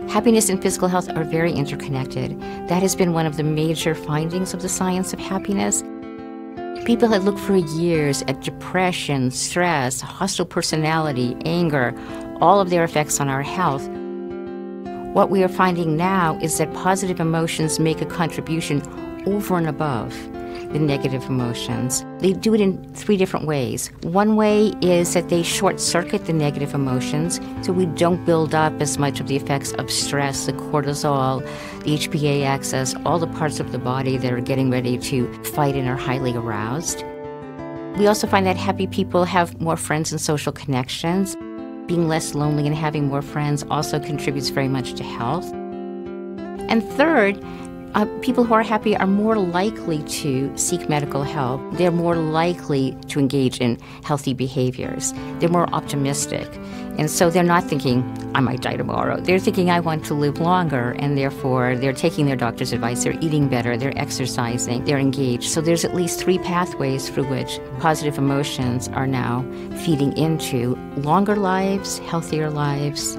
Happiness and physical health are very interconnected. That has been one of the major findings of the science of happiness. People had looked for years at depression, stress, hostile personality, anger, all of their effects on our health. What we are finding now is that positive emotions make a contribution over and above the negative emotions. They do it in 3 different ways. One way is that they short-circuit the negative emotions, so we don't build up as much of the effects of stress, the cortisol, the HPA axis, all the parts of the body that are getting ready to fight and are highly aroused. We also find that happy people have more friends and social connections. Being less lonely and having more friends also contributes very much to health. And third, people who are happy are more likely to seek medical help. They're more likely to engage in healthy behaviors. They're more optimistic. And so they're not thinking, I might die tomorrow. They're thinking, I want to live longer, and therefore they're taking their doctor's advice, they're eating better, they're exercising, they're engaged. So there's at least 3 pathways through which positive emotions are now feeding into longer lives, healthier lives,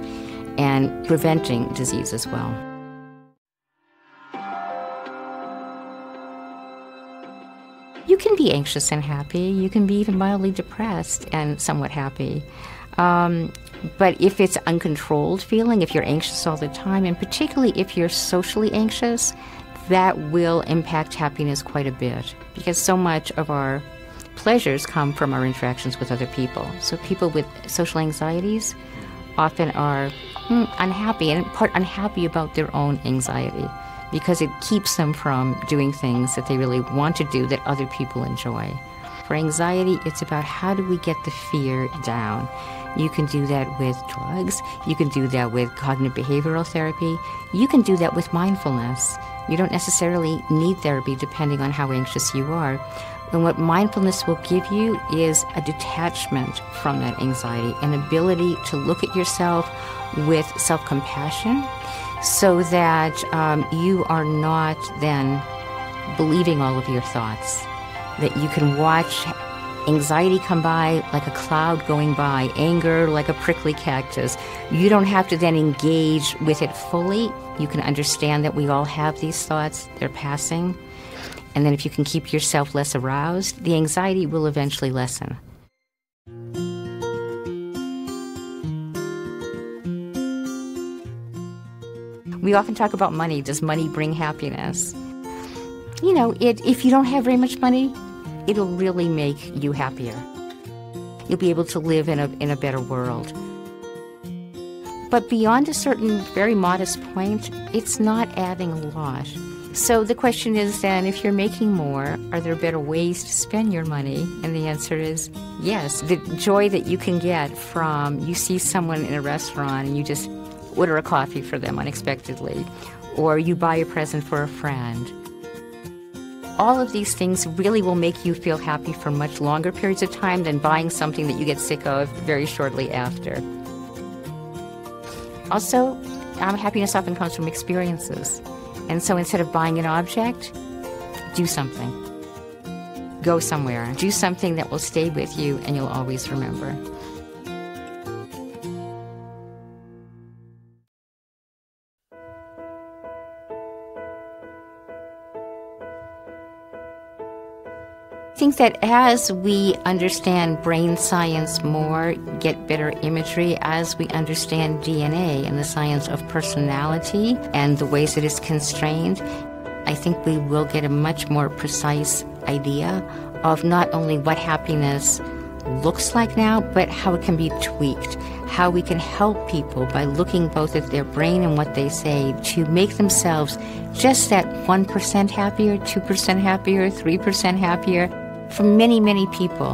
and preventing disease as well. You can be anxious and happy. You can be even mildly depressed and somewhat happy. But if it's uncontrolled feeling, if you're anxious all the time, and particularly if you're socially anxious, that will impact happiness quite a bit, because so much of our pleasures come from our interactions with other people. So people with social anxieties often are unhappy, and in part unhappy about their own anxiety, because it keeps them from doing things that they really want to do that other people enjoy. For anxiety, it's about how do we get the fear down. You can do that with drugs. You can do that with cognitive behavioral therapy. You can do that with mindfulness. You don't necessarily need therapy depending on how anxious you are. And what mindfulness will give you is a detachment from that anxiety, an ability to look at yourself with self-compassion, so that you are not then believing all of your thoughts, that you can watch anxiety come by like a cloud going by, anger like a prickly cactus. You don't have to then engage with it fully. You can understand that we all have these thoughts, they're passing. And then if you can keep yourself less aroused, the anxiety will eventually lessen. We often talk about money. Does money bring happiness? You know, if you don't have very much money, it'll really make you happier. You'll be able to live in a better world. But beyond a certain very modest point, it's not adding a lot. So the question is then, if you're making more, are there better ways to spend your money? And the answer is yes. The joy that you can get from, you see someone in a restaurant and you just order a coffee for them unexpectedly, or you buy a present for a friend. All of these things really will make you feel happy for much longer periods of time than buying something that you get sick of very shortly after. Also, happiness often comes from experiences. And so instead of buying an object, do something. Go somewhere. Do something that will stay with you and you'll always remember. I think that as we understand brain science more, get better imagery, as we understand DNA and the science of personality and the ways it is constrained, I think we will get a much more precise idea of not only what happiness looks like now, but how it can be tweaked, how we can help people by looking both at their brain and what they say to make themselves just that 1% happier, 2% happier, 3% happier. For many, many people,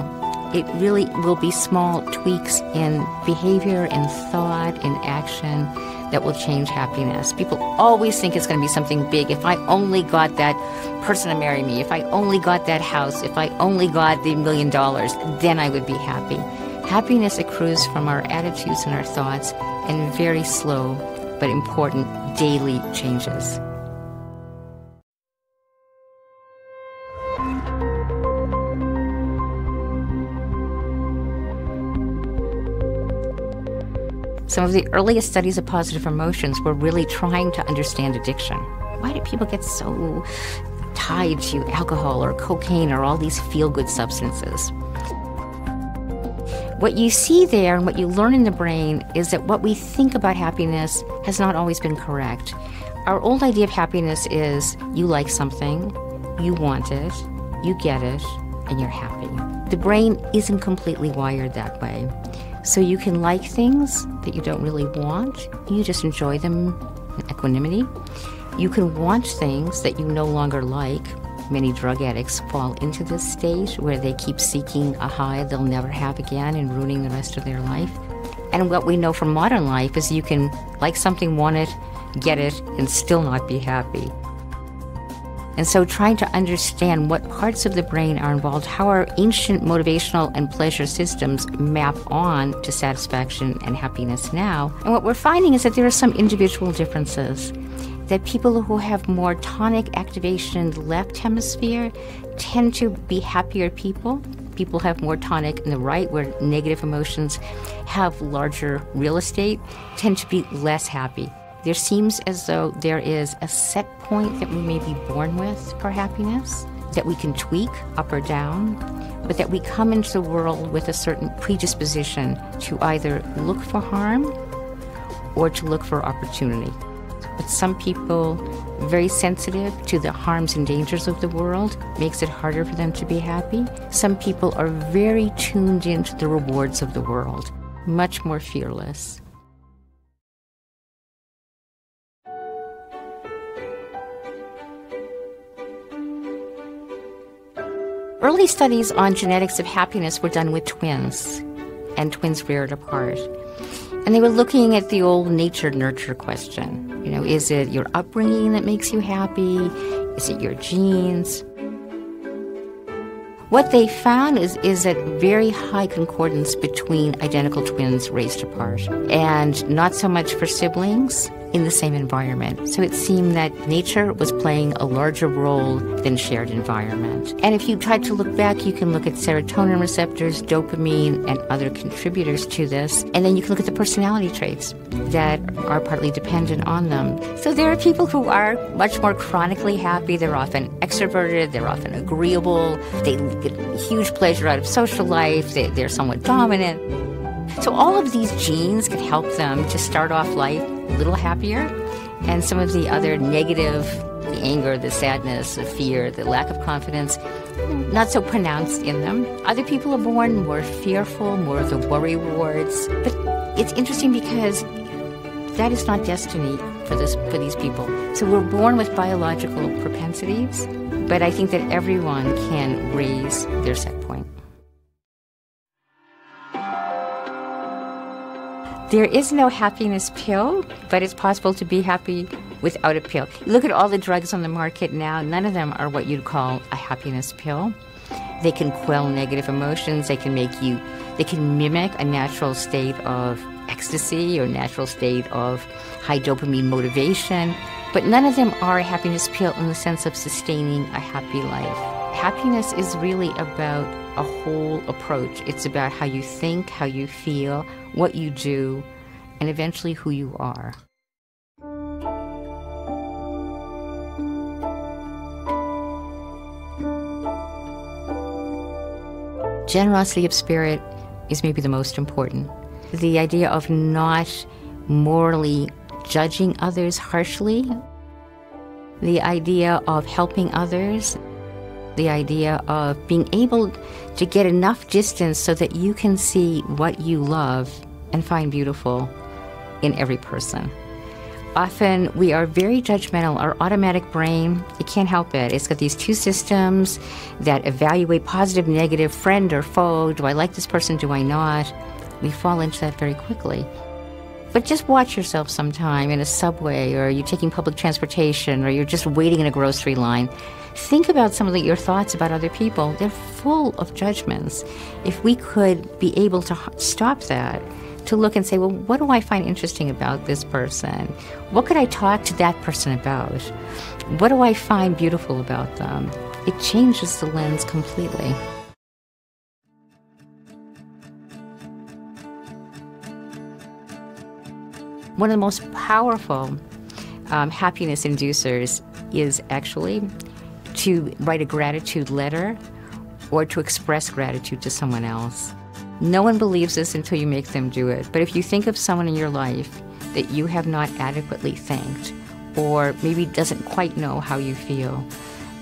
it really will be small tweaks in behavior, in thought, in action that will change happiness. People always think it's going to be something big. If I only got that person to marry me, if I only got that house, if I only got the $1 million, then I would be happy. Happiness accrues from our attitudes and our thoughts and very slow but important daily changes. Some of the earliest studies of positive emotions were really trying to understand addiction. Why do people get so tied to alcohol or cocaine or all these feel-good substances? What you see there and what you learn in the brain is that what we think about happiness has not always been correct. Our old idea of happiness is you like something, you want it, you get it, and you're happy. The brain isn't completely wired that way. So you can like things that you don't really want, you just enjoy them in equanimity. You can want things that you no longer like. Many drug addicts fall into this state where they keep seeking a high they'll never have again and ruining the rest of their life. And what we know from modern life is you can like something, want it, get it, and still not be happy. And so trying to understand what parts of the brain are involved, how our ancient motivational and pleasure systems map on to satisfaction and happiness now. And what we're finding is that there are some individual differences. That people who have more tonic activation in the left hemisphere tend to be happier people. People have more tonic in the right, where negative emotions have larger real estate, tend to be less happy. There seems as though there is a set point that we may be born with for happiness, that we can tweak up or down, but that we come into the world with a certain predisposition to either look for harm or to look for opportunity. But some people, very sensitive to the harms and dangers of the world, makes it harder for them to be happy. Some people are very tuned into the rewards of the world, much more fearless. Early studies on genetics of happiness were done with twins, and twins reared apart. And they were looking at the old nature-nurture question. You know, is it your upbringing that makes you happy? Is it your genes? What they found is a very high concordance between identical twins raised apart, and not so much for siblings in the same environment. So it seemed that nature was playing a larger role than shared environment. And if you try to look back, you can look at serotonin receptors, dopamine, and other contributors to this. And then you can look at the personality traits that are partly dependent on them. So there are people who are much more chronically happy. They're often extroverted. They're often agreeable. They get huge pleasure out of social life. They're somewhat dominant. So all of these genes can help them to start off life a little happier, and some of the other negative, the anger, the sadness, the fear, the lack of confidence, not so pronounced in them. Other people are born more fearful, more of the worry wards. But it's interesting because that is not destiny for these people. So we're born with biological propensities, but I think that everyone can raise their set point. There is no happiness pill, but it's possible to be happy without a pill. You look at all the drugs on the market now, none of them are what you'd call a happiness pill. They can quell negative emotions, they can mimic a natural state of ecstasy or natural state of high dopamine motivation, but none of them are a happiness pill in the sense of sustaining a happy life. Happiness is really about a whole approach. It's about how you think, how you feel, what you do, and eventually who you are. Generosity of spirit is maybe the most important. The idea of not morally judging others harshly, the idea of helping others, the idea of being able to get enough distance so that you can see what you love and find beautiful in every person. Often we are very judgmental. Our automatic brain, it can't help it. It's got these two systems that evaluate positive, negative, friend or foe. Do I like this person? Do I not? We fall into that very quickly. But just watch yourself sometime in a subway, or you're taking public transportation, or you're just waiting in a grocery line. Think about some of your thoughts about other people. They're full of judgments. If we could be able to stop that, to look and say, well, what do I find interesting about this person? What could I talk to that person about? What do I find beautiful about them? It changes the lens completely. One of the most powerful happiness inducers is actually to write a gratitude letter or to express gratitude to someone else. No one believes this until you make them do it. But if you think of someone in your life that you have not adequately thanked, or maybe doesn't quite know how you feel,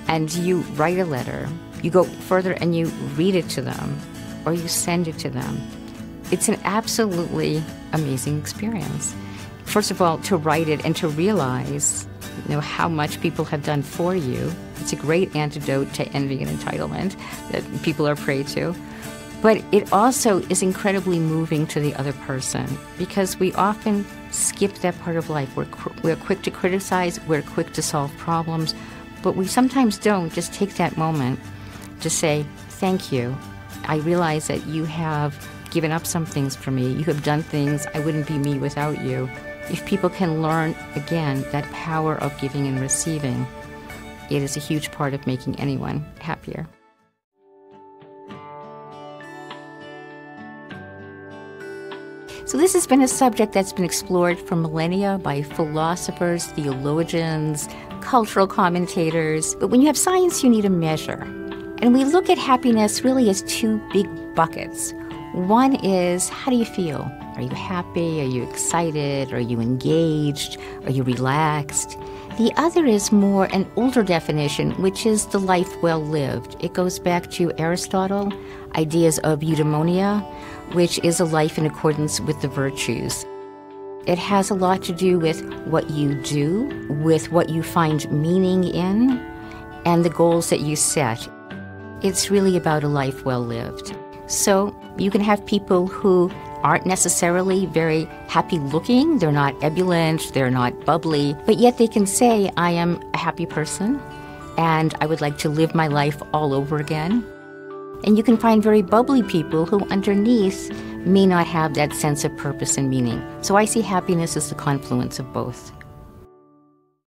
and you write a letter, you go further and you read it to them, or you send it to them, it's an absolutely amazing experience. First of all, to write it and to realize, how much people have done for you. It's a great antidote to envy and entitlement that people are prey to. But it also is incredibly moving to the other person because we often skip that part of life. We're quick to criticize, we're quick to solve problems, but we sometimes don't just take that moment to say, thank you. I realize that you have given up some things for me. You have done things. I wouldn't be me without you. If people can learn, again, that power of giving and receiving, it is a huge part of making anyone happier. So this has been a subject that's been explored for millennia by philosophers, theologians, cultural commentators. But when you have science, you need a measure. And we look at happiness really as two big buckets. One is, how do you feel? Are you happy? Are you excited? Are you engaged? Are you relaxed? The other is more an older definition, which is the life well lived. It goes back to Aristotle, ideas of eudaimonia, which is a life in accordance with the virtues. It has a lot to do with what you do, with what you find meaning in, and the goals that you set. It's really about a life well lived. So you can have people who aren't necessarily very happy looking, they're not ebullient, they're not bubbly, but yet they can say, I am a happy person and I would like to live my life all over again. And you can find very bubbly people who underneath may not have that sense of purpose and meaning. So I see happiness as the confluence of both.